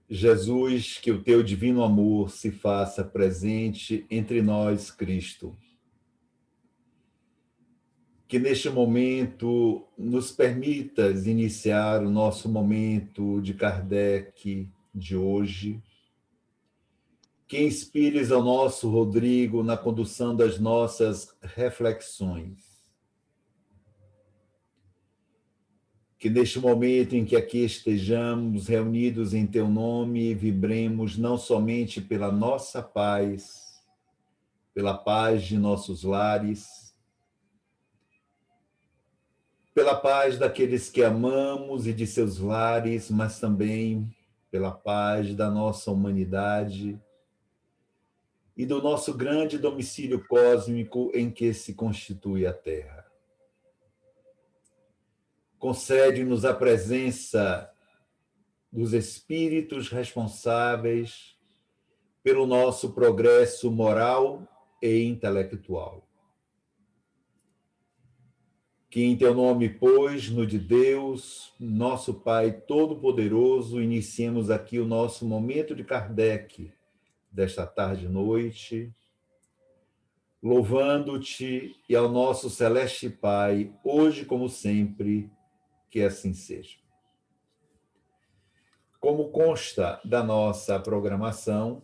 Jesus, que o teu divino amor se faça presente entre nós, Cristo. Que neste momento nos permitas iniciar o nosso momento de Kardec de hoje. Que inspires ao nosso Rodrigo na condução das nossas reflexões. Que neste momento em que aqui estejamos reunidos em teu nome, vibremos não somente pela nossa paz, pela paz de nossos lares, pela paz daqueles que amamos e de seus lares, mas também pela paz da nossa humanidade e do nosso grande domicílio cósmico em que se constitui a Terra. Concede-nos a presença dos espíritos responsáveis pelo nosso progresso moral e intelectual. Que em teu nome, pois, no de Deus, nosso Pai Todo-Poderoso, iniciemos aqui o nosso momento de Kardec desta tarde e noite, louvando-te e ao nosso celeste Pai, hoje como sempre, que assim seja. Como consta da nossa programação,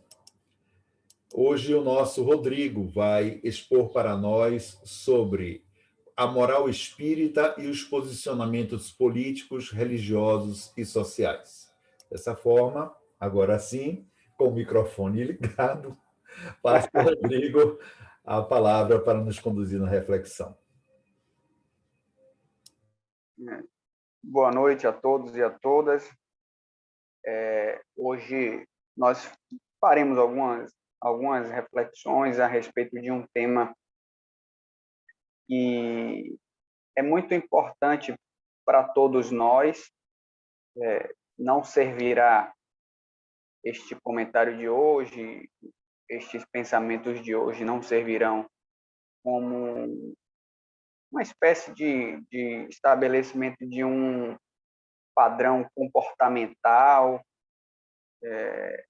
hoje o nosso Rodrigo vai expor para nós sobre a moral espírita e os posicionamentos políticos, religiosos e sociais. Dessa forma, agora sim, com o microfone ligado, passo ao Rodrigo a palavra para nos conduzir na reflexão. Boa noite a todos e a todas. Hoje nós faremos algumas reflexões a respeito de um tema que é muito importante para todos nós. Não servirá este comentário de hoje, estes pensamentos de hoje não servirão como uma espécie de estabelecimento de um padrão comportamental,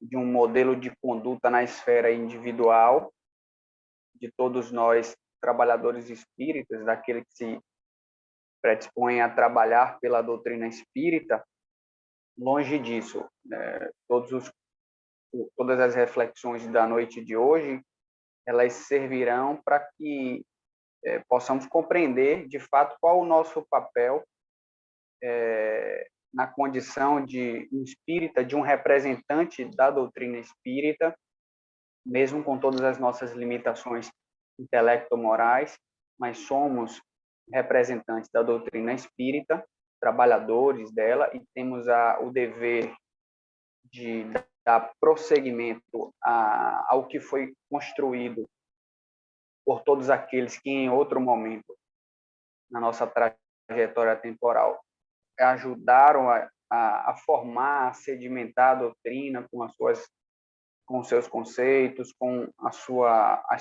de um modelo de conduta na esfera individual, de todos nós, trabalhadores espíritas, daquele que se predispõe a trabalhar pela doutrina espírita. Longe disso, todas as reflexões da noite de hoje, elas servirão para que possamos compreender, de fato, qual o nosso papel na condição de um espírita, de um representante da doutrina espírita, mesmo com todas as nossas limitações intelecto-morais, mas somos representantes da doutrina espírita, trabalhadores dela, e temos o dever de dar prosseguimento ao que foi construído por todos aqueles que, em outro momento, na nossa trajetória temporal, ajudaram a formar, a sedimentar a doutrina com seus conceitos, com as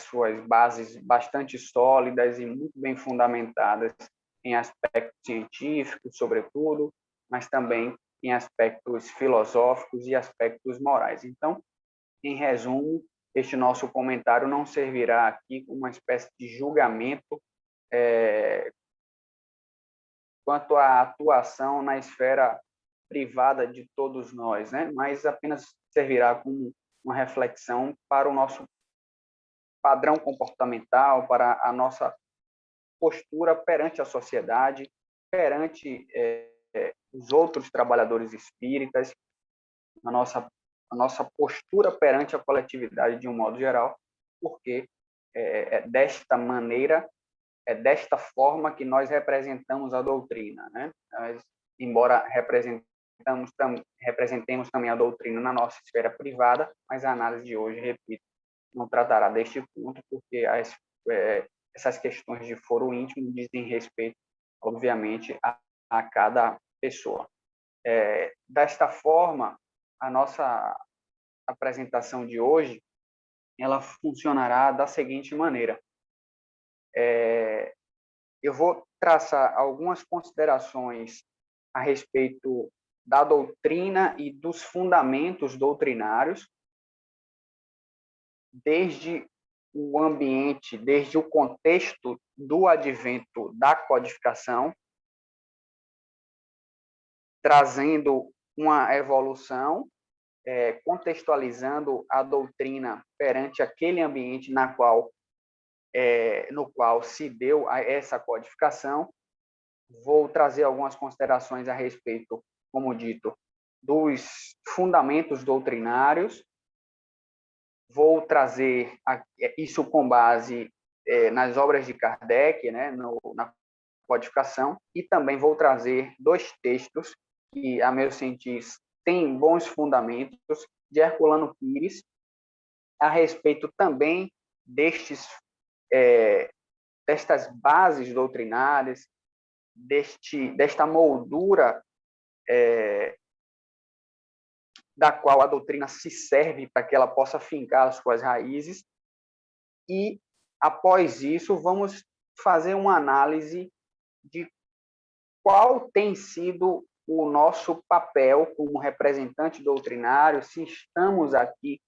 suas bases bastante sólidas e muito bem fundamentadas em aspectos científicos, sobretudo, mas também em aspectos filosóficos e aspectos morais. Então, em resumo, este nosso comentário não servirá aqui como uma espécie de julgamento quanto à atuação na esfera privada de todos nós, né? Mas apenas servirá como uma reflexão para o nosso padrão comportamental, para a nossa postura perante a sociedade, perante os outros trabalhadores espíritas, a nossa postura perante a coletividade de um modo geral, porque desta maneira, desta forma que nós representamos a doutrina, né? Nós, embora representemos também a doutrina na nossa esfera privada, mas a análise de hoje, repito, não tratará deste ponto, porque essas questões de foro íntimo dizem respeito, obviamente, a cada pessoa. Desta forma, a nossa apresentação de hoje, ela funcionará da seguinte maneira. Eu vou traçar algumas considerações a respeito da doutrina e dos fundamentos doutrinários, desde o ambiente, desde o contexto do advento da codificação, trazendo uma evolução, contextualizando a doutrina perante aquele ambiente no qual se deu essa codificação. Vou trazer algumas considerações a respeito, como dito, dos fundamentos doutrinários. Vou trazer isso com base nas obras de Kardec, né, na codificação, e também vou trazer 2 textos que, a meu sentir, têm bons fundamentos, de Herculano Pires, a respeito também destas bases doutrinárias, desta moldura da qual a doutrina se serve para que ela possa fincar as suas raízes. E, após isso, vamos fazer uma análise de qual tem sido o nosso papel como representante doutrinário, se estamos aqui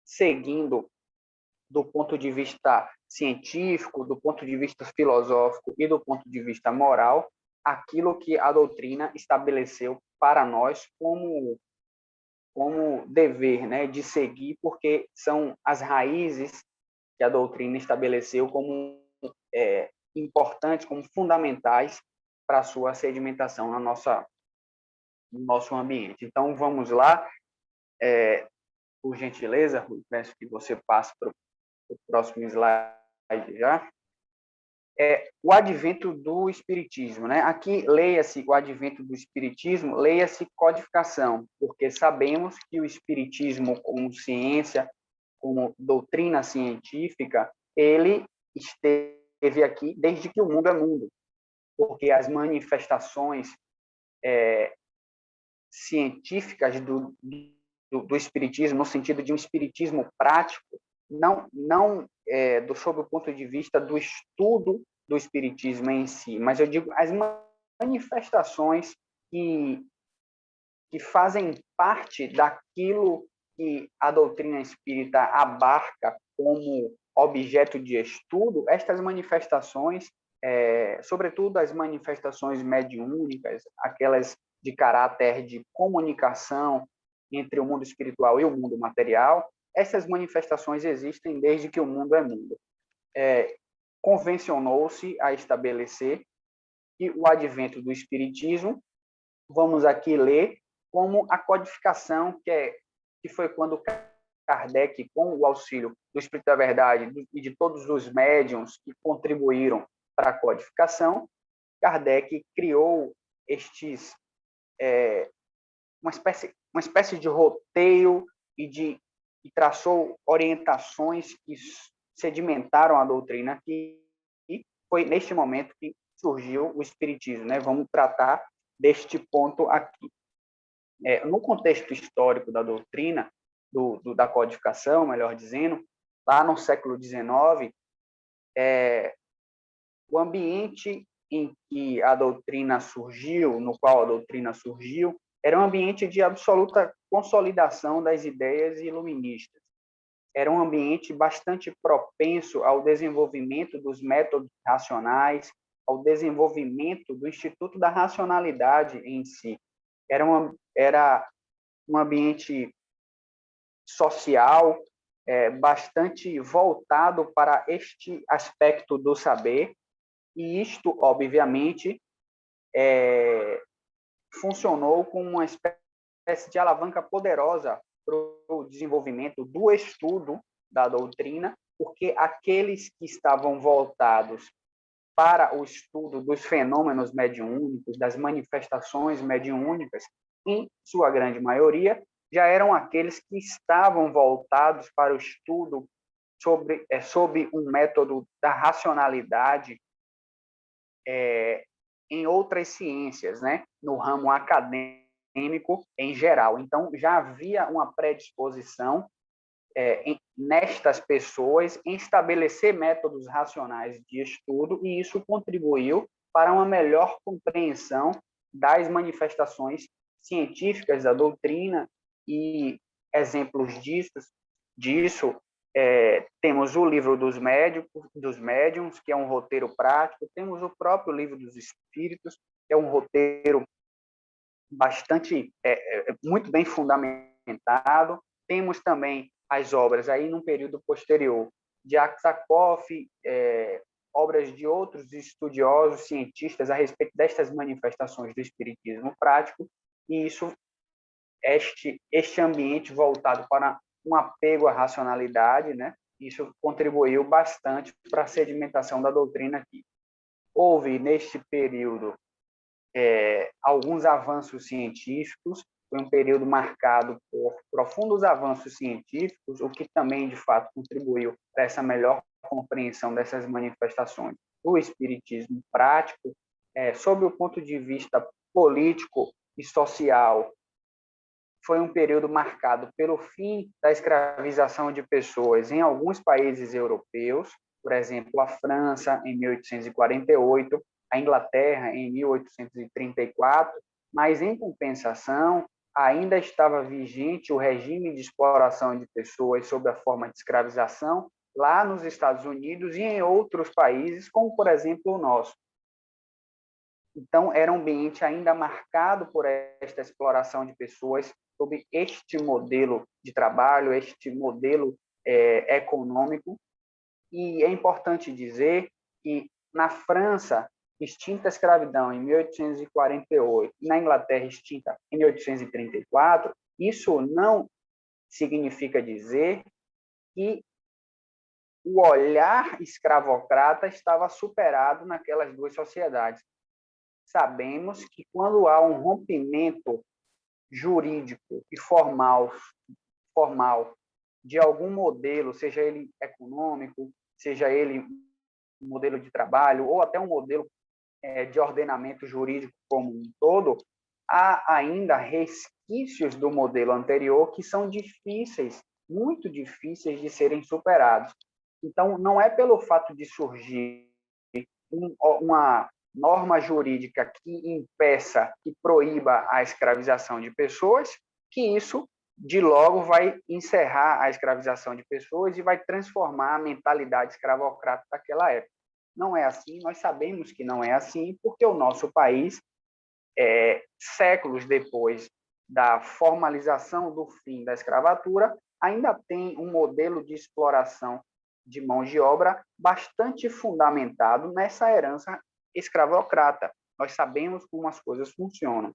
seguindo do ponto de vista científico, do ponto de vista filosófico e do ponto de vista moral, aquilo que a doutrina estabeleceu para nós como dever, né, de seguir, porque são as raízes que a doutrina estabeleceu como importantes, como fundamentais para a sua sedimentação no nosso ambiente. Então, vamos lá. Por gentileza, Rui, peço que você passe para o próximo slide já. O advento do Espiritismo, né? Aqui, leia-se o advento do Espiritismo, leia-se codificação, porque sabemos que o Espiritismo, como ciência, como doutrina científica, ele esteve aqui desde que o mundo é mundo, porque as manifestações científicas do Espiritismo, no sentido de um Espiritismo prático, não sob o ponto de vista do estudo do Espiritismo em si, mas eu digo as manifestações que fazem parte daquilo que a doutrina espírita abarca como objeto de estudo. Estas manifestações, sobretudo as manifestações mediúnicas, aquelas de caráter de comunicação entre o mundo espiritual e o mundo material, essas manifestações existem desde que o mundo é mundo. Convencionou-se a estabelecer que o advento do Espiritismo, vamos aqui ler como a codificação, que foi quando Kardec, com o auxílio do Espírito da Verdade e de todos os médiuns que contribuíram para a codificação, Kardec criou uma espécie de roteiro e traçou orientações que sedimentaram a doutrina, e foi neste momento que surgiu o Espiritismo, né? Vamos tratar deste ponto aqui. No contexto histórico da doutrina, da codificação, melhor dizendo, lá no século XIX, o ambiente em que a doutrina surgiu, no qual a doutrina surgiu, era um ambiente de absoluta consolidação das ideias iluministas. Era um ambiente bastante propenso ao desenvolvimento dos métodos racionais, ao desenvolvimento do Instituto da Racionalidade em si. Era um ambiente social bastante voltado para este aspecto do saber, e isto, obviamente, funcionou como uma espécie de alavanca poderosa para o desenvolvimento do estudo da doutrina, porque aqueles que estavam voltados para o estudo dos fenômenos mediúnicos, das manifestações mediúnicas, em sua grande maioria, já eram aqueles que estavam voltados para o estudo sob um método da racionalidade em outras ciências, né? No ramo acadêmico em geral. Então, já havia uma predisposição nestas pessoas em estabelecer métodos racionais de estudo, e isso contribuiu para uma melhor compreensão das manifestações científicas da doutrina, e exemplos disso temos o livro dos médiuns, que é um roteiro prático, temos o próprio livro dos espíritos, que é um roteiro bastante, muito bem fundamentado. Temos também as obras, aí num período posterior, de Aksakoff, obras de outros estudiosos, cientistas, a respeito destas manifestações do espiritismo prático, e isso, este ambiente voltado para um apego à racionalidade, né? Isso contribuiu bastante para a sedimentação da doutrina aqui. Houve, neste período, alguns avanços científicos, foi um período marcado por profundos avanços científicos, o que também, de fato, contribuiu para essa melhor compreensão dessas manifestações do espiritismo prático, sob o ponto de vista político e social. Foi um período marcado pelo fim da escravização de pessoas em alguns países europeus, por exemplo, a França, em 1848, a Inglaterra, em 1834, mas, em compensação, ainda estava vigente o regime de exploração de pessoas sob a forma de escravização lá nos Estados Unidos e em outros países, como, por exemplo, o nosso. Então, era um ambiente ainda marcado por esta exploração de pessoas sob este modelo de trabalho, este modelo econômico. E é importante dizer que, na França, extinta a escravidão em 1848, na Inglaterra, extinta em 1834, isso não significa dizer que o olhar escravocrata estava superado naquelas duas sociedades. Sabemos que, quando há um rompimento jurídico e formal de algum modelo, seja ele econômico, seja ele um modelo de trabalho, ou até um modelo de ordenamento jurídico como um todo, há ainda resquícios do modelo anterior que são difíceis, muito difíceis de serem superados. Então, não é pelo fato de surgir uma norma jurídica que impeça, que proíba a escravização de pessoas, que isso, de logo, vai encerrar a escravização de pessoas e vai transformar a mentalidade escravocrata daquela época. Não é assim, nós sabemos que não é assim, porque o nosso país, séculos depois da formalização do fim da escravatura, ainda tem um modelo de exploração de mão de obra bastante fundamentado nessa herança escravocrata. Nós sabemos como as coisas funcionam.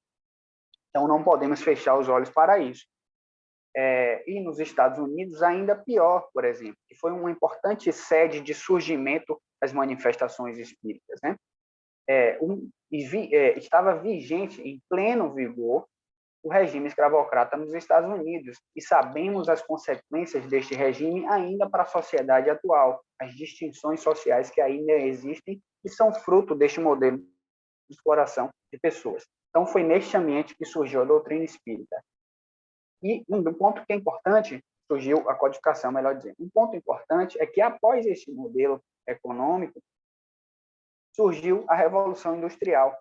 Então, não podemos fechar os olhos para isso. E nos Estados Unidos, ainda pior, por exemplo, que foi uma importante sede de surgimento das manifestações espíritas, né? Estava vigente, em pleno vigor, o regime escravocrata nos Estados Unidos, e sabemos as consequências deste regime ainda para a sociedade atual, as distinções sociais que ainda existem e são fruto deste modelo de exploração de pessoas. Então, foi neste ambiente que surgiu a doutrina espírita. E um ponto que é importante, surgiu a codificação, melhor dizendo, um ponto importante é que, após este modelo econômico, surgiu a Revolução Industrial.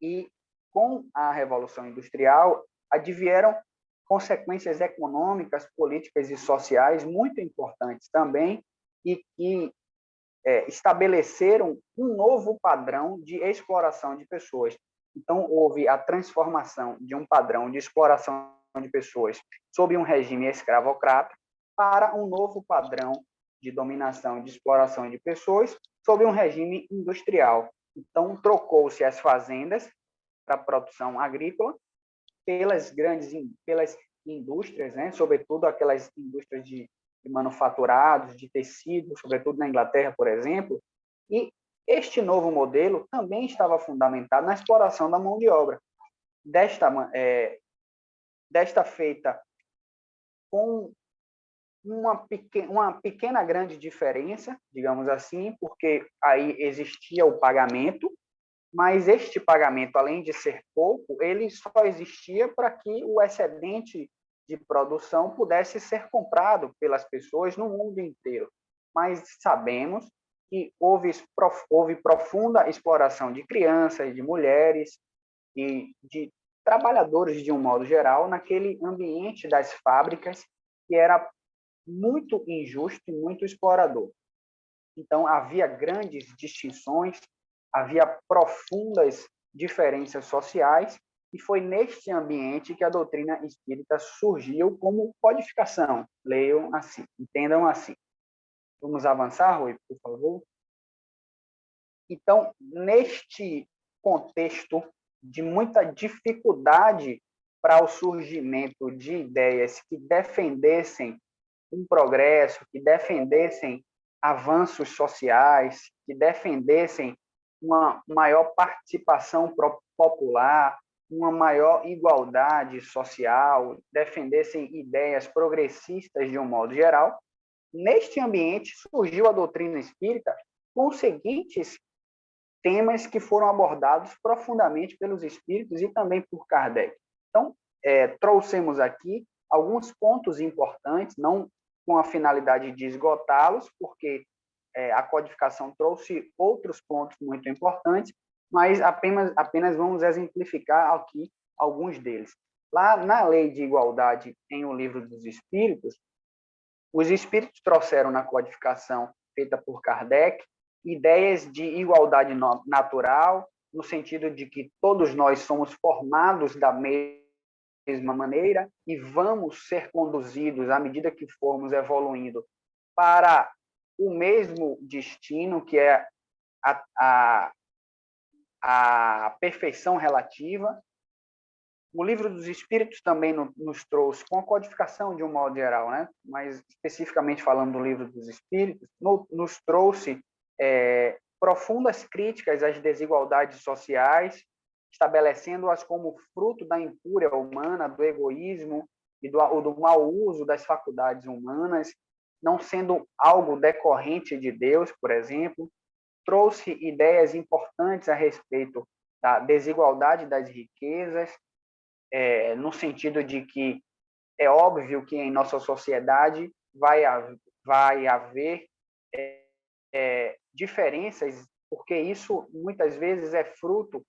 E, com a Revolução Industrial, advieram consequências econômicas, políticas e sociais muito importantes também, e que estabeleceram um novo padrão de exploração de pessoas. Então, houve a transformação de um padrão de exploração de pessoas sob um regime escravocrata para um novo padrão de dominação e de exploração de pessoas sob um regime industrial. Então, trocou-se as fazendas para a produção agrícola pelas indústrias, né? Sobretudo aquelas indústrias de manufaturados, de tecido, sobretudo na Inglaterra, por exemplo, e este novo modelo também estava fundamentado na exploração da mão de obra. Desta feita com uma pequena grande diferença, digamos assim, porque aí existia o pagamento, mas este pagamento, além de ser pouco, ele só existia para que o excedente de produção pudesse ser comprado pelas pessoas no mundo inteiro. Mas sabemos que houve profunda exploração de crianças, de mulheres e de trabalhadores, de um modo geral, naquele ambiente das fábricas que era muito injusto e muito explorador. Então, havia grandes distinções, havia profundas diferenças sociais, e foi neste ambiente que a doutrina espírita surgiu como codificação. Leiam assim, entendam assim. Vamos avançar, Rui, por favor? Então, neste contexto de muita dificuldade para o surgimento de ideias que defendessem um progresso, que defendessem avanços sociais, que defendessem uma maior participação popular, uma maior igualdade social, defendessem ideias progressistas de um modo geral. Neste ambiente surgiu a doutrina espírita com os seguintes temas que foram abordados profundamente pelos espíritos e também por Kardec. Então, trouxemos aqui alguns pontos importantes, não com a finalidade de esgotá-los, porque a codificação trouxe outros pontos muito importantes, mas apenas vamos exemplificar aqui alguns deles. Lá na Lei de Igualdade, em O Livro dos Espíritos, os espíritos trouxeram na codificação feita por Kardec ideias de igualdade natural, no sentido de que todos nós somos formados da mesma maneira e vamos ser conduzidos, à medida que formos evoluindo, para o mesmo destino, que é a perfeição relativa. O Livro dos Espíritos também nos trouxe, com a codificação de um modo geral, né? Mas especificamente falando do Livro dos Espíritos, nos trouxe profundas críticas às desigualdades sociais, estabelecendo-as como fruto da incúria humana, do egoísmo e do mau uso das faculdades humanas, não sendo algo decorrente de Deus, por exemplo. Trouxe ideias importantes a respeito da desigualdade das riquezas, no sentido de que é óbvio que em nossa sociedade vai haver diferenças, porque isso muitas vezes é fruto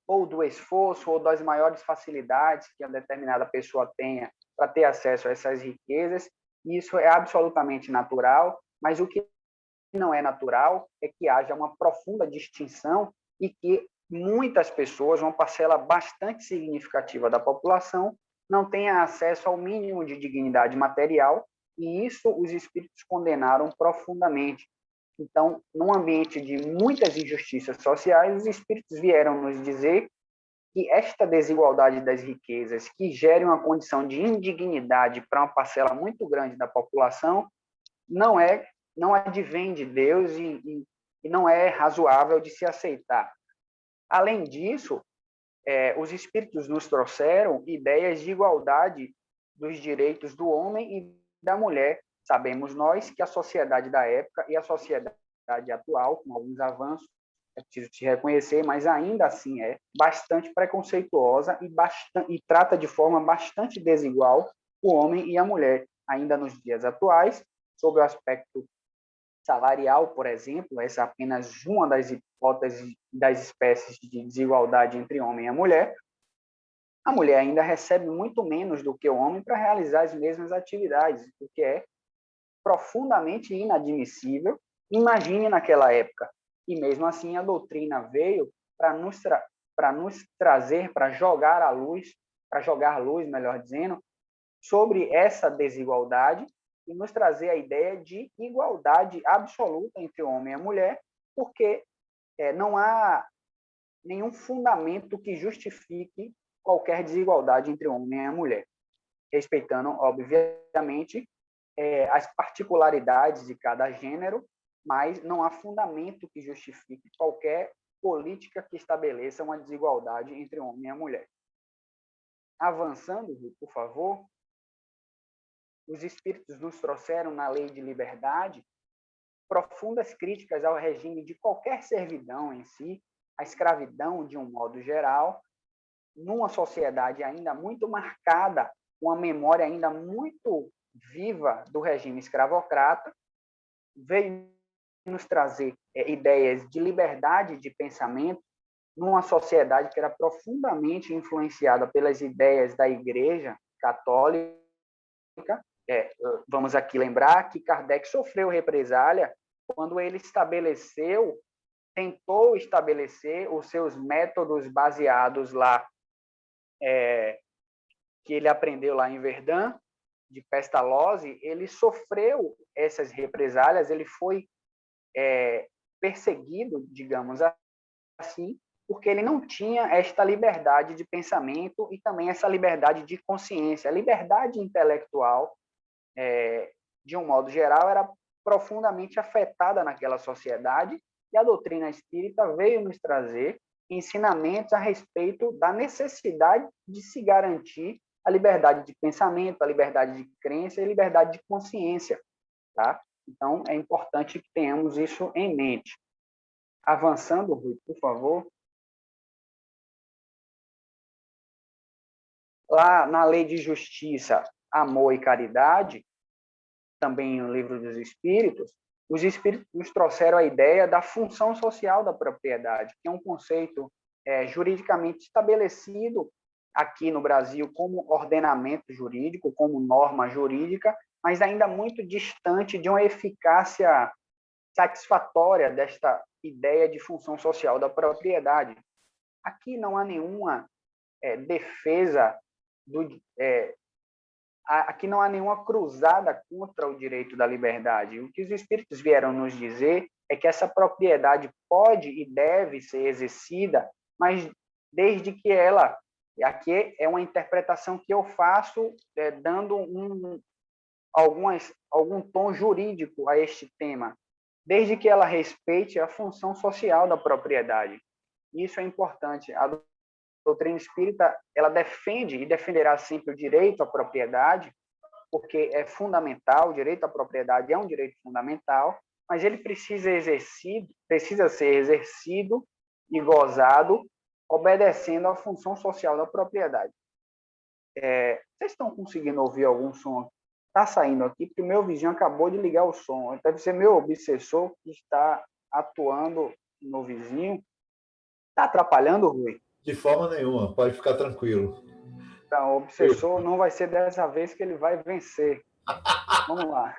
ou do esforço ou das maiores facilidades que a determinada pessoa tenha para ter acesso a essas riquezas. Isso é absolutamente natural, mas o que não é natural é que haja uma profunda distinção e que muitas pessoas, uma parcela bastante significativa da população, não tenha acesso ao mínimo de dignidade material, e isso os espíritos condenaram profundamente. Então, num ambiente de muitas injustiças sociais, os espíritos vieram nos dizer que esta desigualdade das riquezas, que gere uma condição de indignidade para uma parcela muito grande da população, não advém de Deus e não é razoável de se aceitar. Além disso, os espíritos nos trouxeram ideias de igualdade dos direitos do homem e da mulher. Sabemos nós que a sociedade da época e a sociedade atual, com alguns avanços, é preciso se reconhecer, mas ainda assim é bastante preconceituosa e trata de forma bastante desigual o homem e a mulher. Ainda nos dias atuais, sob o aspecto salarial, por exemplo, essa é apenas uma das hipóteses das espécies de desigualdade entre homem e mulher, a mulher ainda recebe muito menos do que o homem para realizar as mesmas atividades, o que é profundamente inadmissível. Imagine naquela época. E mesmo assim a doutrina veio para nos trazer, para jogar luz, melhor dizendo, sobre essa desigualdade e nos trazer a ideia de igualdade absoluta entre o homem e a mulher, porque não há nenhum fundamento que justifique qualquer desigualdade entre o homem e a mulher, respeitando, obviamente, as particularidades de cada gênero, mas não há fundamento que justifique qualquer política que estabeleça uma desigualdade entre o homem e a mulher. Avançando, por favor, os espíritos nos trouxeram na Lei de Liberdade profundas críticas ao regime de qualquer servidão em si, a escravidão de um modo geral, numa sociedade ainda muito marcada, uma memória ainda muito viva do regime escravocrata, veio nos trazer ideias de liberdade de pensamento, numa sociedade que era profundamente influenciada pelas ideias da Igreja Católica. Vamos aqui lembrar que Kardec sofreu represália quando ele tentou estabelecer os seus métodos baseados lá, que ele aprendeu lá em Verdun, de Pestalozzi. Ele sofreu essas represálias, ele foi perseguido, digamos assim, porque ele não tinha esta liberdade de pensamento e também essa liberdade de consciência. A liberdade intelectual, de um modo geral, era profundamente afetada naquela sociedade, e a doutrina espírita veio nos trazer ensinamentos a respeito da necessidade de se garantir a liberdade de pensamento, a liberdade de crença e a liberdade de consciência, tá? Então, é importante que tenhamos isso em mente. Avançando, Rui, por favor. Lá na Lei de Justiça, Amor e Caridade, também no Livro dos Espíritos, os Espíritos nos trouxeram a ideia da função social da propriedade, que é um conceito juridicamente estabelecido aqui no Brasil como ordenamento jurídico, como norma jurídica, mas ainda muito distante de uma eficácia satisfatória desta ideia de função social da propriedade. Aqui não há nenhuma defesa aqui não há nenhuma cruzada contra o direito da liberdade. O que os espíritos vieram nos dizer é que essa propriedade pode e deve ser exercida, mas desde que ela... Aqui é uma interpretação que eu faço, dando algum tom jurídico a este tema, desde que ela respeite a função social da propriedade. Isso é importante. A doutrina espírita, ela defende e defenderá sempre o direito à propriedade, porque é fundamental, o direito à propriedade é um direito fundamental, mas ele precisa ser exercido e gozado obedecendo à função social da propriedade. Vocês estão conseguindo ouvir algum som? Está saindo aqui, porque o meu vizinho acabou de ligar o som. Deve ser meu obsessor que está atuando no vizinho. Está atrapalhando, Rui? De forma nenhuma, pode ficar tranquilo. Então, o obsessor não vai ser dessa vez que ele vai vencer. Vamos lá.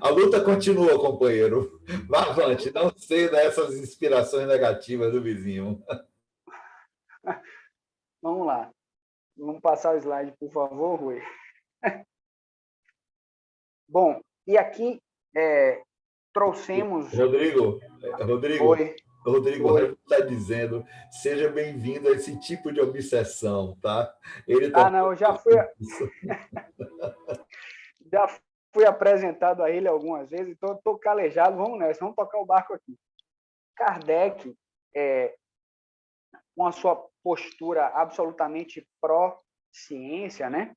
A luta continua, companheiro. Vá avante, não ceda essas inspirações negativas do vizinho. Vamos lá. Vamos passar o slide, por favor, Rui. Bom, e aqui trouxemos... Rodrigo, Oi. Rodrigo está dizendo, seja bem-vindo a esse tipo de obsessão, tá? Ele tá... não, eu já fui apresentado a ele algumas vezes, então estou calejado. Vamos nessa, vamos tocar o barco aqui. Kardec, com a sua postura absolutamente pró-ciência, né?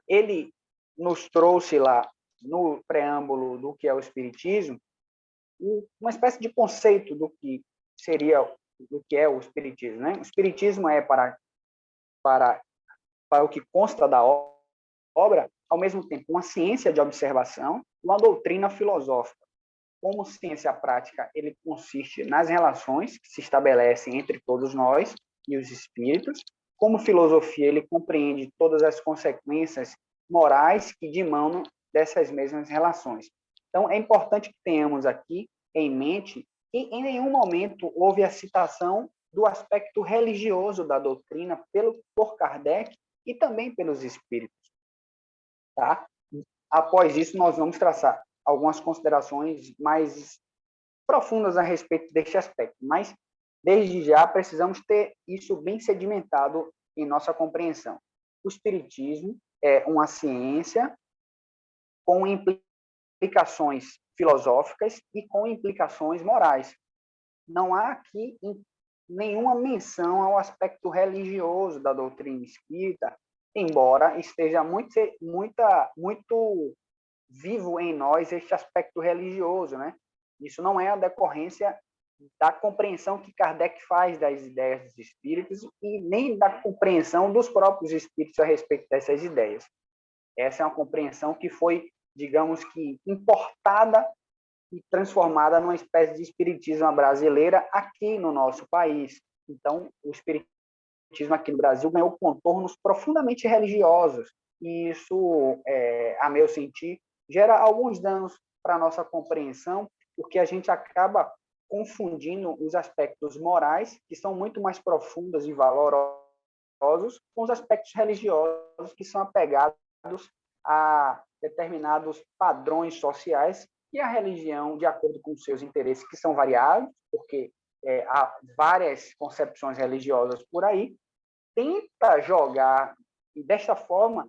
Ele nos trouxe lá, no preâmbulo do que é o Espiritismo, uma espécie de conceito do que é o Espiritismo, né? O Espiritismo é para o que consta da obra, ao mesmo tempo uma ciência de observação, uma doutrina filosófica. Como ciência prática, ele consiste nas relações que se estabelecem entre todos nós e os espíritos. Como filosofia, ele compreende todas as consequências morais que dimanam dessas mesmas relações. Então, é importante que tenhamos aqui em mente que em nenhum momento houve a citação do aspecto religioso da doutrina por Kardec e também pelos espíritos. Tá? Após isso, nós vamos traçar algumas considerações mais profundas a respeito deste aspecto, mas, desde já, precisamos ter isso bem sedimentado em nossa compreensão. O Espiritismo é uma ciência com implicações filosóficas e com implicações morais. Não há aqui nenhuma menção ao aspecto religioso da doutrina espírita, embora esteja muito vivo em nós este aspecto religioso, né? Isso não é a decorrência da compreensão que Kardec faz das ideias dos espíritos e nem da compreensão dos próprios espíritos a respeito dessas ideias. Essa é uma compreensão que foi, digamos que, importada e transformada numa espécie de espiritismo brasileira aqui no nosso país. Então, o espiritismo aqui no Brasil ganhou contornos profundamente religiosos, e isso, a meu sentir, gera alguns danos para a nossa compreensão, porque a gente acaba confundindo os aspectos morais, que são muito mais profundos e valorosos, com os aspectos religiosos, que são apegados a determinados padrões sociais, e a religião, de acordo com seus interesses, que são variados, porque há várias concepções religiosas por aí, tenta jogar, e desta forma,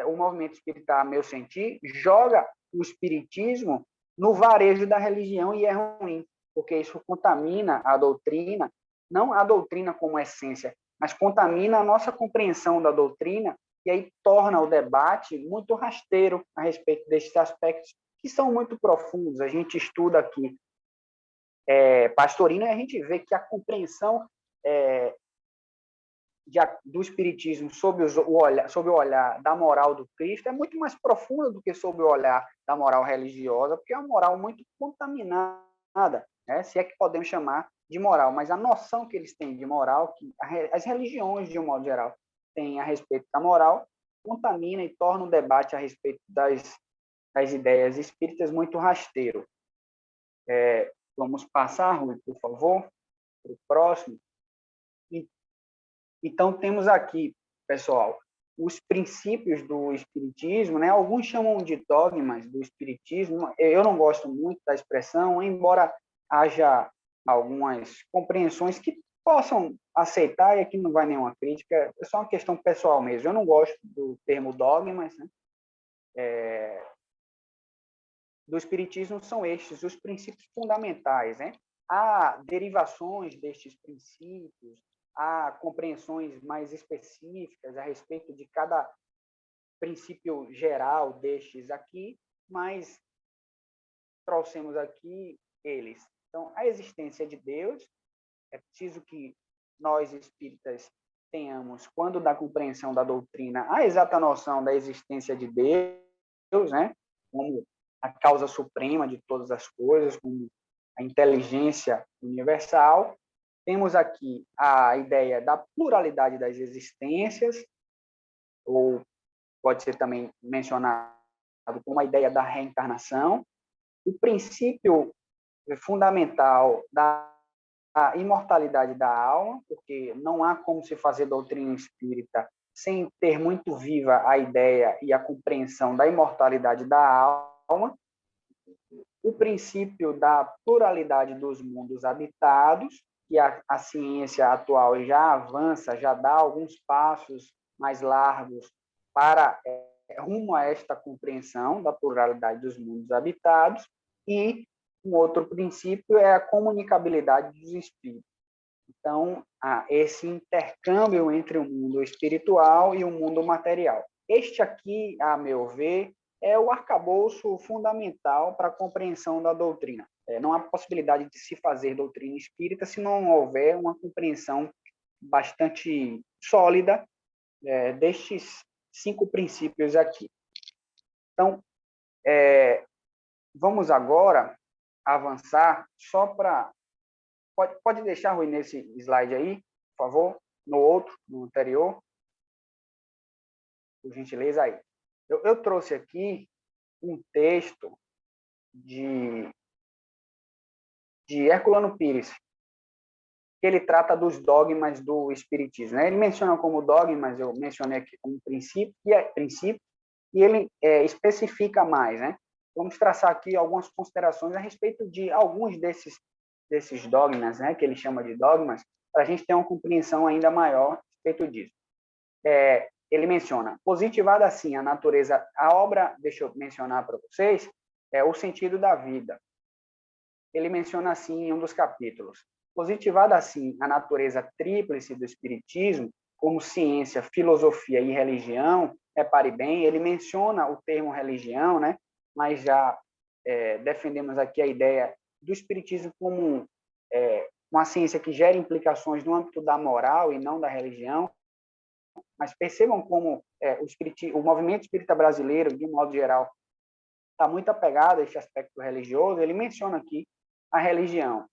o movimento espírita, a meu sentir, joga o espiritismo no varejo da religião, e é ruim, porque isso contamina a doutrina, não a doutrina como essência, mas contamina a nossa compreensão da doutrina, e aí torna o debate muito rasteiro a respeito desses aspectos que são muito profundos. A gente estuda aqui Pastorino e a gente vê que a compreensão do espiritismo sob o olhar da moral do Cristo é muito mais profunda do que sob o olhar da moral religiosa, porque é uma moral muito contaminada, né? Se é que podemos chamar de moral, mas a noção que eles têm de moral, que as religiões, de um modo geral, têm a respeito da moral, contamina e torna o debate a respeito das ideias espíritas muito rasteiro. Vamos passar, Rui, por favor, para o próximo. Então, temos aqui, pessoal, os princípios do espiritismo, né? Alguns chamam de dogmas do espiritismo. Eu não gosto muito da expressão, embora haja algumas compreensões que possam aceitar, e aqui não vai nenhuma crítica, é só uma questão pessoal mesmo. Eu não gosto do termo dogmas, né? Do espiritismo são estes os princípios fundamentais, né? Há derivações destes princípios, há compreensões mais específicas a respeito de cada princípio geral destes aqui, mas trouxemos aqui eles. Então, a existência de Deus, é preciso que nós espíritas tenhamos, quando da compreensão da doutrina, a exata noção da existência de Deus, né? Como a causa suprema de todas as coisas, como a inteligência universal. Temos aqui a ideia da pluralidade das existências, ou pode ser também mencionado como a ideia da reencarnação, o princípio fundamental da imortalidade da alma, porque não há como se fazer doutrina espírita sem ter muito viva a ideia e a compreensão da imortalidade da alma, o princípio da pluralidade dos mundos habitados, que a ciência atual já avança, já dá alguns passos mais largos para rumo a esta compreensão da pluralidade dos mundos habitados, e um outro princípio é a comunicabilidade dos espíritos. Então, esse intercâmbio entre o mundo espiritual e o mundo material. Este aqui, a meu ver, é o arcabouço fundamental para a compreensão da doutrina. Não há possibilidade de se fazer doutrina espírita se não houver uma compreensão bastante sólida destes 5 princípios aqui. Então, vamos agora avançar só para... Pode deixar, Rui, nesse slide aí, por favor, no outro, no anterior, por gentileza aí. Eu trouxe aqui um texto de Herculano Pires, que ele trata dos dogmas do espiritismo, né? Ele menciona como dogmas, eu mencionei aqui como princípio, e ele especifica mais, né? Vamos traçar aqui algumas considerações a respeito de alguns desses dogmas, né? Que ele chama de dogmas, para a gente ter uma compreensão ainda maior a respeito disso. Ele menciona, positivada assim a natureza, a obra, deixa eu mencionar para vocês, é o sentido da vida. Ele menciona assim em um dos capítulos, positivada assim a natureza tríplice do espiritismo, como ciência, filosofia e religião, repare bem, ele menciona o termo religião, né? Mas já defendemos aqui a ideia do espiritismo como uma ciência que gera implicações no âmbito da moral e não da religião. Mas percebam como o movimento espírita brasileiro, de um modo geral, está muito apegado a esse aspecto religioso, ele menciona aqui a religião.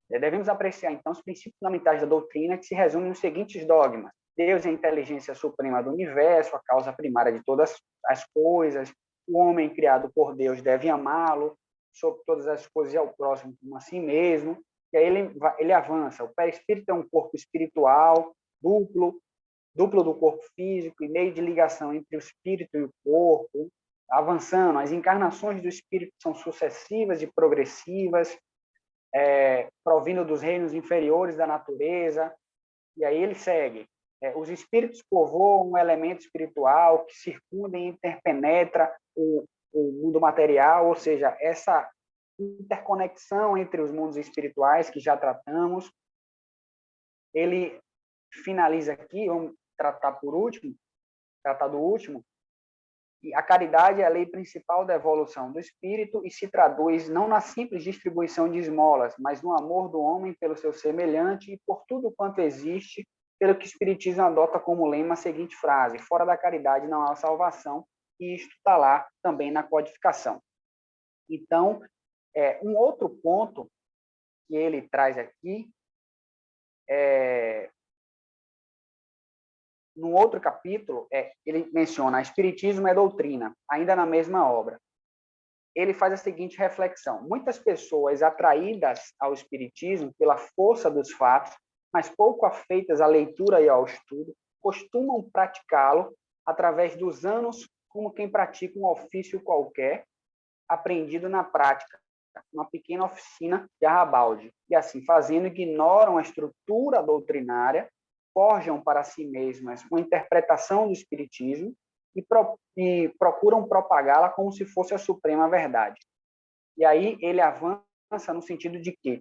Devemos apreciar, então, os princípios fundamentais da doutrina, que se resumem nos seguintes dogmas: Deus é a inteligência suprema do universo, a causa primária de todas as coisas, o homem criado por Deus deve amá-lo, sobre todas as coisas e ao próximo como a si mesmo. E aí ele avança: o perispírito é um corpo espiritual, duplo do corpo físico e meio de ligação entre o espírito e o corpo. Avançando, as encarnações do espírito são sucessivas e progressivas, provindo dos reinos inferiores da natureza. E aí ele segue: os espíritos povoam um elemento espiritual que circunda e interpenetra o mundo material, ou seja, essa interconexão entre os mundos espirituais que já tratamos. Ele finaliza aqui, vamos tratar do último, e a caridade é a lei principal da evolução do espírito e se traduz não na simples distribuição de esmolas, mas no amor do homem pelo seu semelhante e por tudo quanto existe, pelo que o Espiritismo adota como lema a seguinte frase: fora da caridade não há salvação, e isto está lá também na codificação. Então, um outro ponto que ele traz aqui, no outro capítulo, ele menciona: Espiritismo é doutrina, ainda na mesma obra. Ele faz a seguinte reflexão: muitas pessoas atraídas ao Espiritismo pela força dos fatos, mas pouco afeitas à leitura e ao estudo, costumam praticá-lo através dos anos como quem pratica um ofício qualquer, aprendido na prática, uma pequena oficina de arrabalde. E assim fazendo, ignoram a estrutura doutrinária, forjam para si mesmas uma interpretação do Espiritismo e procuram propagá-la como se fosse a suprema verdade. E aí ele avança no sentido de que,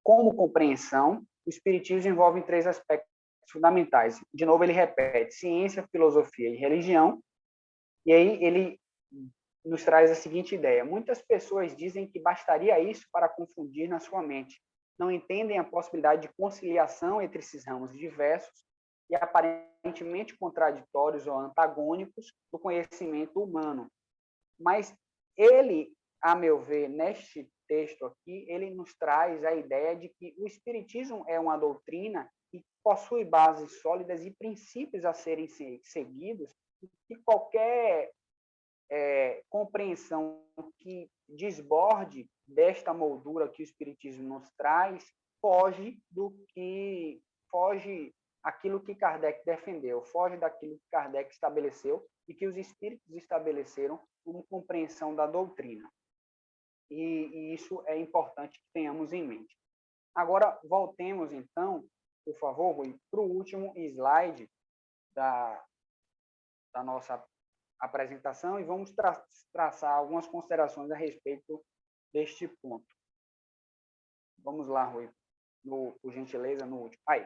como compreensão, o Espiritismo envolve 3 aspectos fundamentais. De novo, ele repete: ciência, filosofia e religião. E aí ele nos traz a seguinte ideia: muitas pessoas dizem que bastaria isso para confundir na sua mente. Não entendem a possibilidade de conciliação entre esses ramos diversos e aparentemente contraditórios ou antagônicos do conhecimento humano. Mas ele, a meu ver, neste texto aqui, ele nos traz a ideia de que o Espiritismo é uma doutrina que possui bases sólidas e princípios a serem seguidos, e que qualquer compreensão que desborde desta moldura que o Espiritismo nos traz foge aquilo que Kardec defendeu, foge daquilo que Kardec estabeleceu e que os espíritos estabeleceram como compreensão da doutrina. E isso é importante que tenhamos em mente. Agora, voltemos, então, por favor, Rui, para o último slide da nossa apresentação e vamos traçar algumas considerações a respeito deste ponto. Vamos lá, Rui, por gentileza, no último. Aí,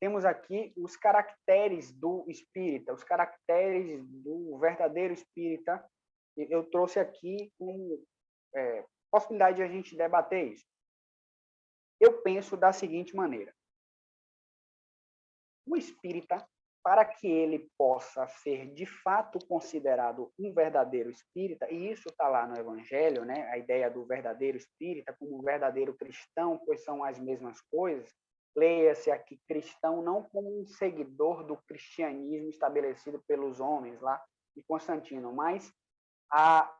temos aqui os caracteres do espírita, os caracteres do verdadeiro espírita. Eu trouxe aqui como possibilidade de a gente debater isso. Eu penso da seguinte maneira: o espírita, para que ele possa ser de fato considerado um verdadeiro espírita, e isso está lá no Evangelho, né? A ideia do verdadeiro espírita como um verdadeiro cristão, pois são as mesmas coisas. Leia-se aqui cristão não como um seguidor do cristianismo estabelecido pelos homens lá de Constantino, mas a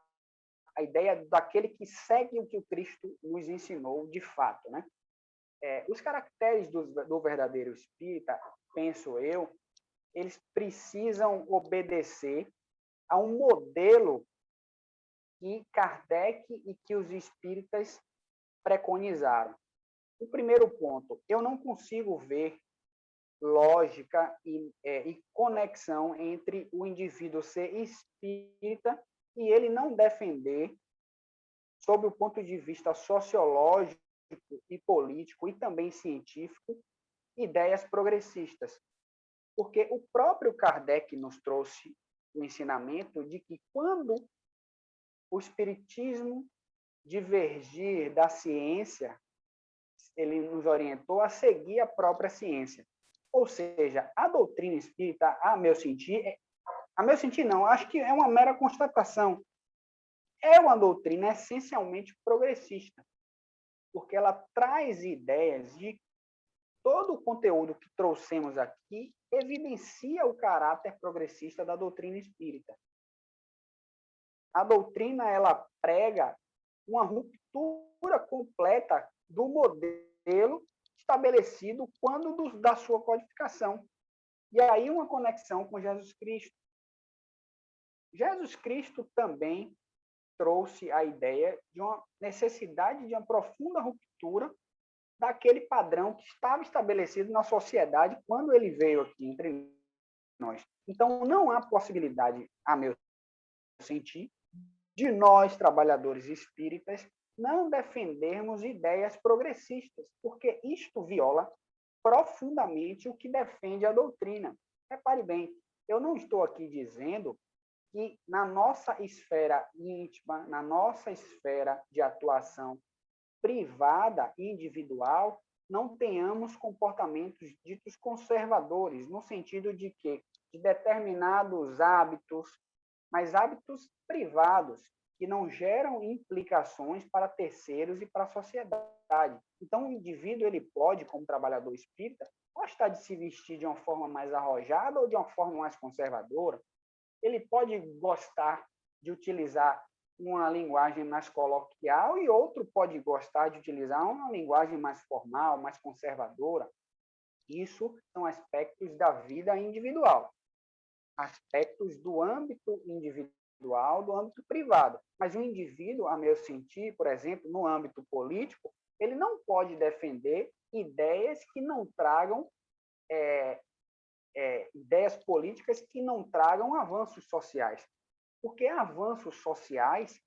ideia daquele que segue o que o Cristo nos ensinou de fato, né? Os caracteres do verdadeiro espírita, penso eu, eles precisam obedecer a um modelo que Kardec e que os espíritas preconizaram. O primeiro ponto: eu não consigo ver lógica e conexão entre o indivíduo ser espírita e ele não defender, sob o ponto de vista sociológico e político e também científico, ideias progressistas. Porque o próprio Kardec nos trouxe o ensinamento de que quando o espiritismo divergir da ciência, ele nos orientou a seguir a própria ciência. Ou seja, a doutrina espírita, a meu sentir não, acho que é uma mera constatação. é uma doutrina essencialmente progressista, porque ela traz ideias de todo o conteúdo que trouxemos aqui evidencia o caráter progressista da doutrina espírita. A doutrina ela prega uma ruptura completa do modelo estabelecido quando da sua codificação. E aí uma conexão com Jesus Cristo. Jesus Cristo também trouxe a ideia de uma necessidade de uma profunda ruptura daquele padrão que estava estabelecido na sociedade quando ele veio aqui entre nós. Então, não há possibilidade, a meu sentir, de nós, trabalhadores espíritas, não defendermos ideias progressistas, porque isto viola profundamente o que defende a doutrina. Repare bem, eu não estou aqui dizendo que na nossa esfera íntima, na nossa esfera de atuação privada e individual, não tenhamos comportamentos ditos conservadores, no sentido de que de determinados hábitos, mas hábitos privados, que não geram implicações para terceiros e para a sociedade. Então, o indivíduo ele pode, como trabalhador espírita, gostar de se vestir de uma forma mais arrojada ou de uma forma mais conservadora. Ele pode gostar de utilizar uma linguagem mais coloquial e outro pode gostar de utilizar uma linguagem mais formal, mais conservadora. Isso são aspectos da vida individual, aspectos do âmbito individual, do âmbito privado. Mas o indivíduo, a meu sentir, por exemplo, no âmbito político, ele não pode defender ideias que não tragam ideias políticas que não tragam avanços sociais. Porque avanços sociais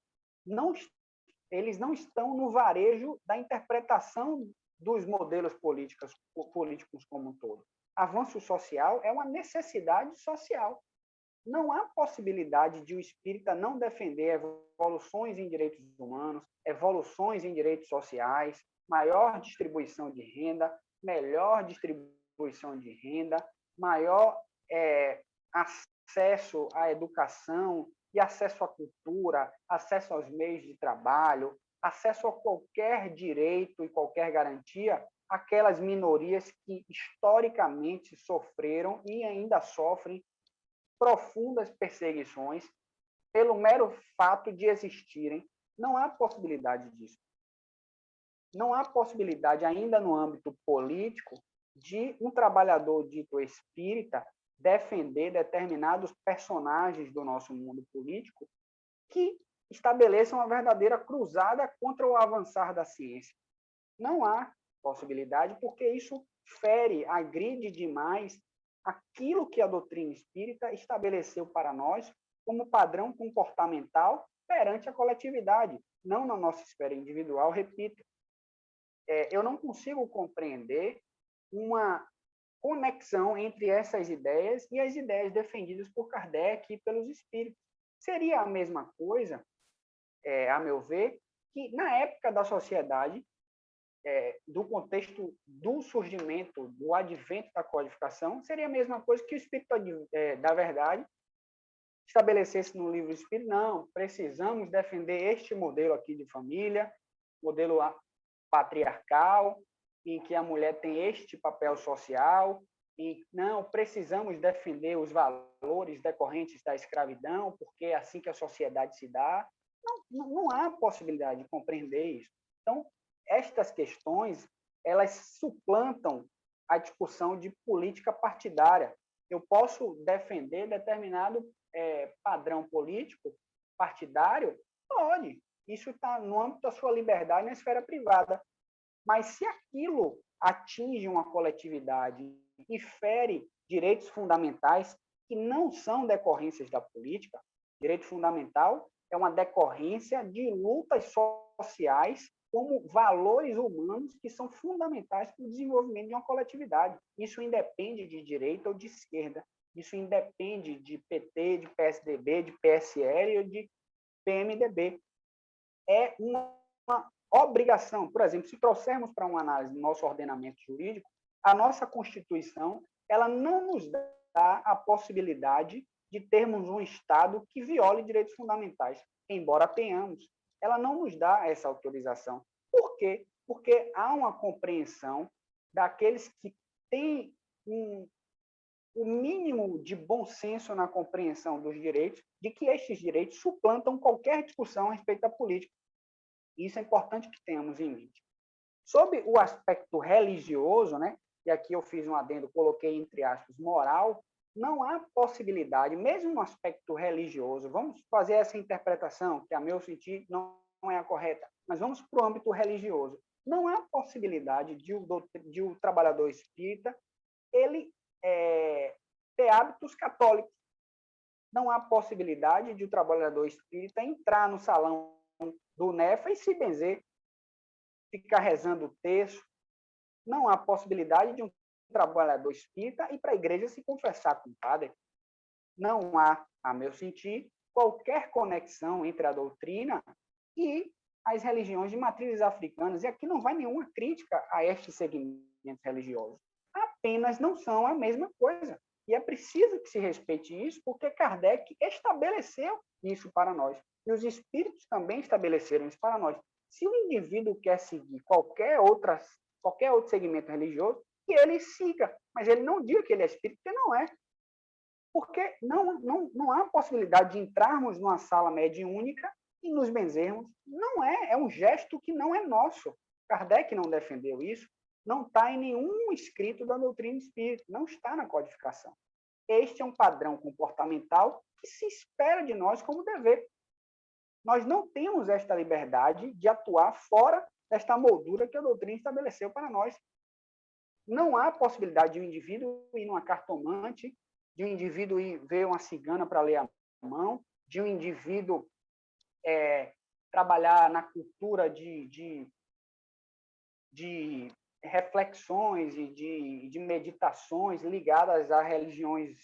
eles não estão no varejo da interpretação dos modelos políticos como um todo. Avanço social é uma necessidade social. Não há possibilidade de o espírita não defender evoluções em direitos humanos, evoluções em direitos sociais, maior distribuição de renda, melhor distribuição de renda, maior acesso à educação e acesso à cultura, acesso aos meios de trabalho, acesso a qualquer direito e qualquer garantia, aquelas minorias que historicamente sofreram e ainda sofrem profundas perseguições pelo mero fato de existirem. Não há possibilidade disso. Não há possibilidade ainda no âmbito político de um trabalhador dito espírita defender determinados personagens do nosso mundo político que estabeleçam uma verdadeira cruzada contra o avançar da ciência. Não há possibilidade, porque isso fere, agride demais aquilo que a doutrina espírita estabeleceu para nós como padrão comportamental perante a coletividade, não na nossa esfera individual, repito. Eu não consigo compreender uma conexão entre essas ideias e as ideias defendidas por Kardec e pelos espíritos. Seria a mesma coisa, a meu ver, que na época da sociedade, do contexto do surgimento, do advento da codificação, seria a mesma coisa que o Espírito da Verdade estabelecesse no livro Espírito. Não, precisamos defender este modelo aqui de família, modelo patriarcal, em que a mulher tem este papel social, e não, precisamos defender os valores decorrentes da escravidão, porque é assim que a sociedade se dá. Não há possibilidade de compreender isso. Então, estas questões, elas suplantam a discussão de política partidária. Eu posso defender determinado padrão político partidário? Pode. Isso está no âmbito da sua liberdade na esfera privada. Mas se aquilo atinge uma coletividade e fere direitos fundamentais que não são decorrências da política, direito fundamental é uma decorrência de lutas sociais como valores humanos que são fundamentais para o desenvolvimento de uma coletividade. Isso independe de direita ou de esquerda. Isso independe de PT, de PSDB, de PSL ou de PMDB. É uma obrigação. Por exemplo, se trouxermos para uma análise do nosso ordenamento jurídico, a nossa Constituição ela não nos dá a possibilidade de termos um Estado que viole direitos fundamentais, embora tenhamos. Ela não nos dá essa autorização. Por quê? Porque há uma compreensão daqueles que têm o mínimo de bom senso na compreensão dos direitos, de que estes direitos suplantam qualquer discussão a respeito da política. Isso é importante que tenhamos em mente. Sob o aspecto religioso, né, e aqui eu fiz um adendo, coloquei entre aspas, moral, não há possibilidade, mesmo no aspecto religioso, vamos fazer essa interpretação, que a meu sentir não é a correta, mas vamos para o âmbito religioso. Não há possibilidade de o trabalhador espírita ele ter hábitos católicos. Não há possibilidade de o trabalhador espírita entrar no salão do Nefa e se benzer, ficar rezando o texto. Não há possibilidade de um trabalhador espírita ir para a igreja se confessar com o padre. Não há, a meu sentir, qualquer conexão entre a doutrina e as religiões de matrizes africanas. E aqui não vai nenhuma crítica a estes segmentos religiosos. Apenas não são a mesma coisa. E é preciso que se respeite isso, porque Kardec estabeleceu isso para nós. E os espíritos também estabeleceram isso para nós. Se o indivíduo quer seguir qualquer outro segmento religioso, que ele siga, mas ele não diga que ele é espírita, porque não é. Porque não há possibilidade de entrarmos numa sala mediúnica e nos benzermos. Não é um gesto que não é nosso. Kardec não defendeu isso, não está em nenhum escrito da doutrina espírita, não está na codificação. Este é um padrão comportamental que se espera de nós como dever. Nós não temos esta liberdade de atuar fora desta moldura que a doutrina estabeleceu para nós. Não há possibilidade de um indivíduo ir numa cartomante, de um indivíduo ir ver uma cigana para ler a mão, de um indivíduo trabalhar na cultura de reflexões e de meditações ligadas a religiões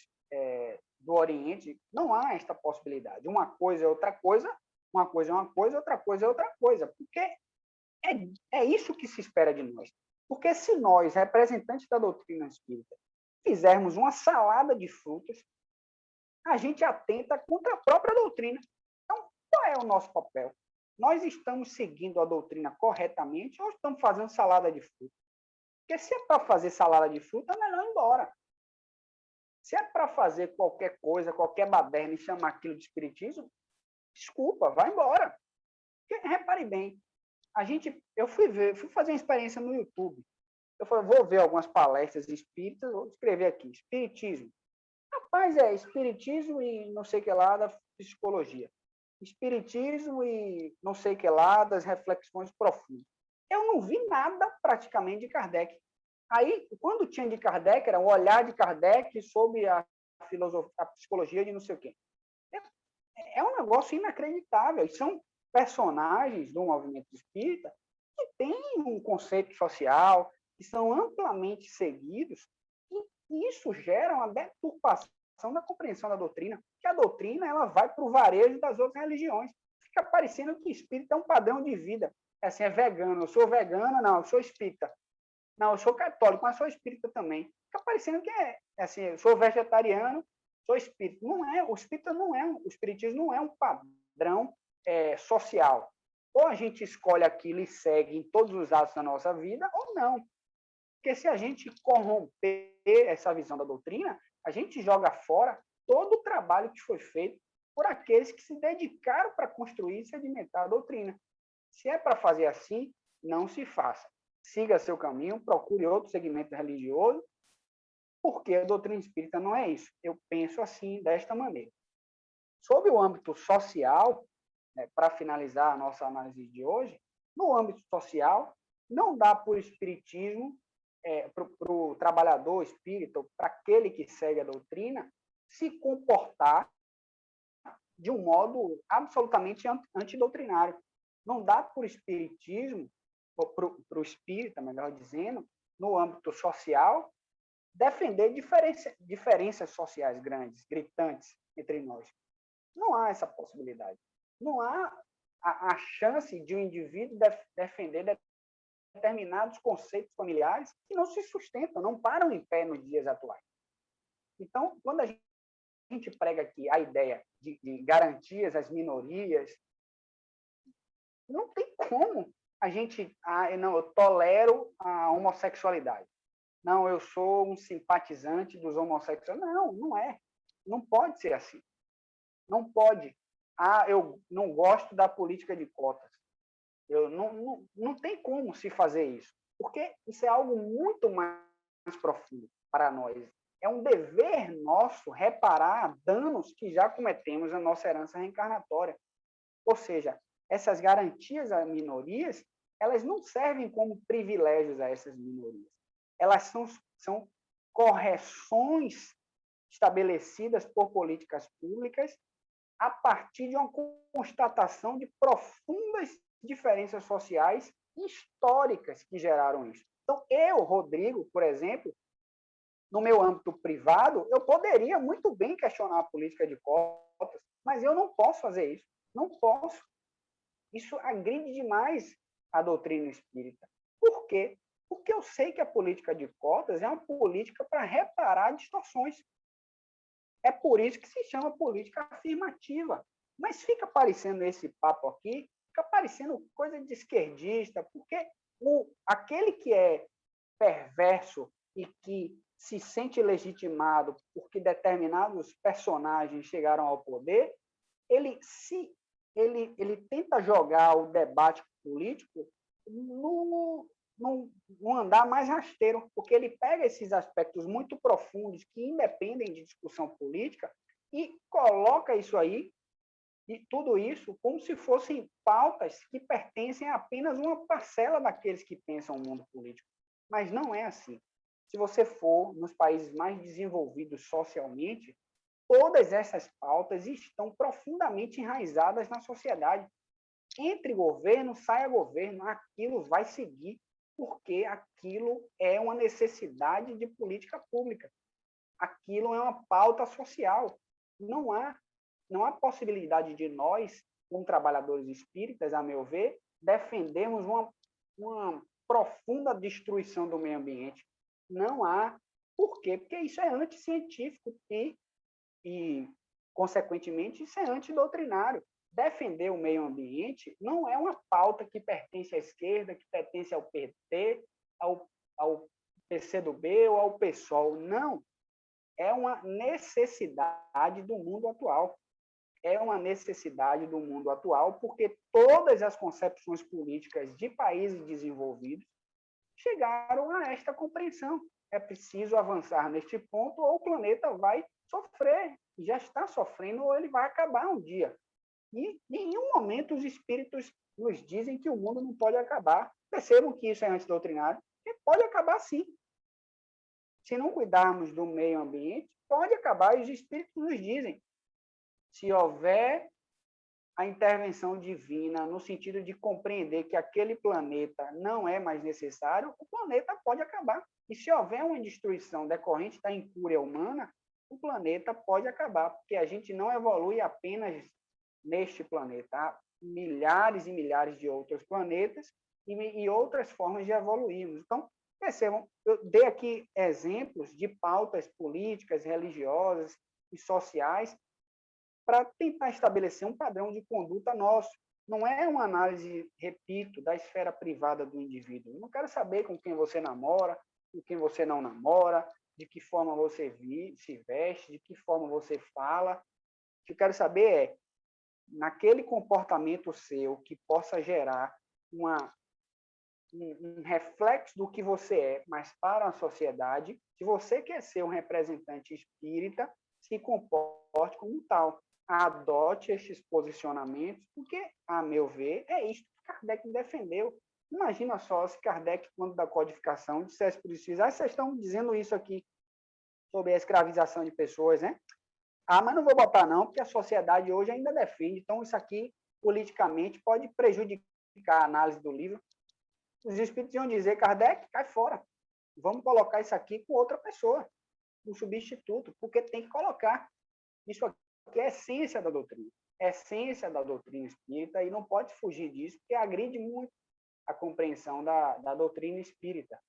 do Oriente. Não há esta possibilidade. Uma coisa é outra coisa, uma coisa é uma coisa, outra coisa é outra coisa, porque é isso que se espera de nós. Porque se nós, representantes da doutrina espírita, fizermos uma salada de frutas, a gente atenta contra a própria doutrina. Então, qual é o nosso papel? Nós estamos seguindo a doutrina corretamente ou estamos fazendo salada de fruta? Porque se é para fazer salada de fruta, é melhor ir embora. Se é para fazer qualquer coisa, qualquer baderna e chamar aquilo de espiritismo, desculpa, vai embora. Porque, repare bem, eu fui fazer uma experiência no YouTube. Eu falei, vou ver algumas palestras espíritas, vou escrever aqui, espiritismo. Rapaz, espiritismo e não sei o que lá da psicologia. Espiritismo e não sei o que lá das reflexões profundas. Eu não vi nada praticamente de Kardec. Aí, quando tinha de Kardec, era o olhar de Kardec sobre a filosofia, a psicologia de não sei o quê. É um negócio inacreditável. E são personagens do movimento espírita que têm um conceito social, que são amplamente seguidos, e isso gera uma deturpação da compreensão da doutrina, que a doutrina ela vai para o varejo das outras religiões. Fica parecendo que espírita é um padrão de vida. Assim, é vegano, eu sou vegana, não, eu sou espírita. Não, eu sou católico, mas sou espírita também. Fica parecendo que assim, eu sou vegetariano, sou espírita. Não é, o espiritismo não é um padrão social. Ou a gente escolhe aquilo e segue em todos os atos da nossa vida, ou não. Porque se a gente corromper essa visão da doutrina, a gente joga fora todo o trabalho que foi feito por aqueles que se dedicaram para construir e sedimentar a doutrina. Se é para fazer assim, não se faça. Siga seu caminho, procure outro segmento religioso, porque a doutrina espírita não é isso. Eu penso assim, desta maneira. Sob o âmbito social, para finalizar a nossa análise de hoje, no âmbito social, não dá por espiritismo para o trabalhador espírita, para aquele que segue a doutrina, se comportar de um modo absolutamente antidoutrinário. Não dá por espiritismo, ou para o espírita, melhor dizendo, no âmbito social, defender diferenças sociais grandes, gritantes entre nós. Não há essa possibilidade. Não há a chance de um indivíduo defender determinados conceitos familiares que não se sustentam, não param em pé nos dias atuais. Então, quando a gente gente prega aqui a ideia de garantias às minorias, não tem como a gente, não, eu tolero a homossexualidade. Não, eu sou um simpatizante dos homossexuais. Não, não é. Não pode ser assim. Não pode. Eu não gosto da política de cotas. Não tem como se fazer isso, porque isso é algo muito mais profundo para nós. É um dever nosso reparar danos que já cometemos na nossa herança reencarnatória. Ou seja, essas garantias a minorias, elas não servem como privilégios a essas minorias. Elas são correções estabelecidas por políticas públicas a partir de uma constatação de profundas diferenças sociais históricas que geraram isso. Então, eu, Rodrigo, por exemplo, no meu âmbito privado, eu poderia muito bem questionar a política de cotas, mas eu não posso fazer isso. Não posso. Isso agride demais a doutrina espírita. Por quê? Porque eu sei que a política de cotas é uma política para reparar distorções. É por isso que se chama política afirmativa. Mas fica parecendo esse papo aqui, fica parecendo coisa de esquerdista, porque aquele que é perverso e que se sente legitimado porque determinados personagens chegaram ao poder, ele tenta jogar o debate político num andar mais rasteiro, porque ele pega esses aspectos muito profundos que independem de discussão política e coloca isso aí, e tudo isso, como se fossem pautas que pertencem a apenas uma parcela daqueles que pensam o mundo político. Mas não é assim. Se você for nos países mais desenvolvidos socialmente, todas essas pautas estão profundamente enraizadas na sociedade. Entre governo, saia governo, aquilo vai seguir, porque aquilo é uma necessidade de política pública. Aquilo é uma pauta social. Não há possibilidade de nós, como trabalhadores espíritas, a meu ver, defendermos uma profunda destruição do meio ambiente. Não há. Por quê? Porque isso é anticientífico e consequentemente, isso é antidoutrinário. Defender o meio ambiente não é uma pauta que pertence à esquerda, que pertence ao PT, ao PCdoB ou ao PSOL. Não. É uma necessidade do mundo atual. É uma necessidade do mundo atual, porque todas as concepções políticas de países desenvolvidos chegaram a esta compreensão. É preciso avançar neste ponto ou o planeta vai sofrer. Já está sofrendo ou ele vai acabar um dia. E em nenhum momento os espíritos nos dizem que o mundo não pode acabar. Percebam que isso é antidoutrinário. E pode acabar sim. Se não cuidarmos do meio ambiente, pode acabar. E os espíritos nos dizem. Se houver a intervenção divina no sentido de compreender que aquele planeta não é mais necessário, o planeta pode acabar. E se houver uma destruição decorrente da incúria humana, o planeta pode acabar, porque a gente não evolui apenas neste planeta. Há milhares e milhares de outros planetas e outras formas de evoluirmos. Então, percebam, eu dei aqui exemplos de pautas políticas, religiosas e sociais para tentar estabelecer um padrão de conduta nosso. Não é uma análise, repito, da esfera privada do indivíduo. Eu não quero saber com quem você namora, com quem você não namora, de que forma você se veste, de que forma você fala. O que eu quero saber é, naquele comportamento seu que possa gerar um reflexo do que você é, mas para a sociedade, se você quer ser um representante espírita, se comporte como tal. Adote esses posicionamentos, porque, a meu ver, é isso que Kardec defendeu. Imagina só se Kardec, quando da codificação, dissesse para os filhos, vocês estão dizendo isso aqui sobre a escravização de pessoas, né? Mas não vou botar não, porque a sociedade hoje ainda defende, então isso aqui, politicamente, pode prejudicar a análise do livro. Os espíritos iam dizer, Kardec, cai fora, vamos colocar isso aqui com outra pessoa, um substituto, porque tem que colocar. Isso aqui é a essência da doutrina. É a essência da doutrina espírita e não pode fugir disso, porque agride muito a compreensão da doutrina espírita.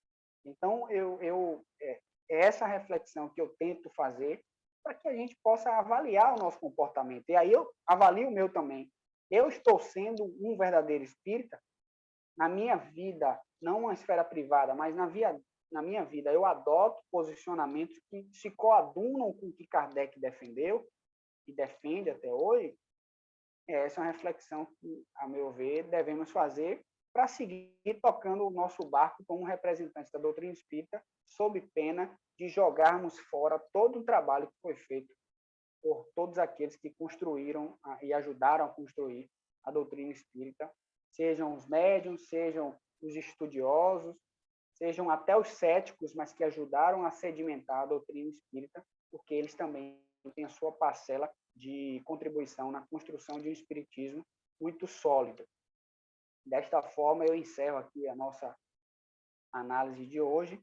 Então, é essa reflexão que eu tento fazer para que a gente possa avaliar o nosso comportamento. E aí eu avalio o meu também. Eu estou sendo um verdadeiro espírita na minha vida, não uma esfera privada, mas na minha vida, eu adoto posicionamentos que se coadunam com o que Kardec defendeu e defende até hoje. Essa é uma reflexão que, a meu ver, devemos fazer para seguir tocando o nosso barco como representantes da doutrina espírita, sob pena de jogarmos fora todo o trabalho que foi feito por todos aqueles que construíram e ajudaram a construir a doutrina espírita, sejam os médiuns, sejam os estudiosos, sejam até os céticos, mas que ajudaram a sedimentar a doutrina espírita, porque eles também têm a sua parcela de contribuição na construção de um espiritismo muito sólido. Desta forma, eu encerro aqui a nossa análise de hoje,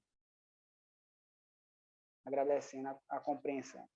agradecendo a compreensão.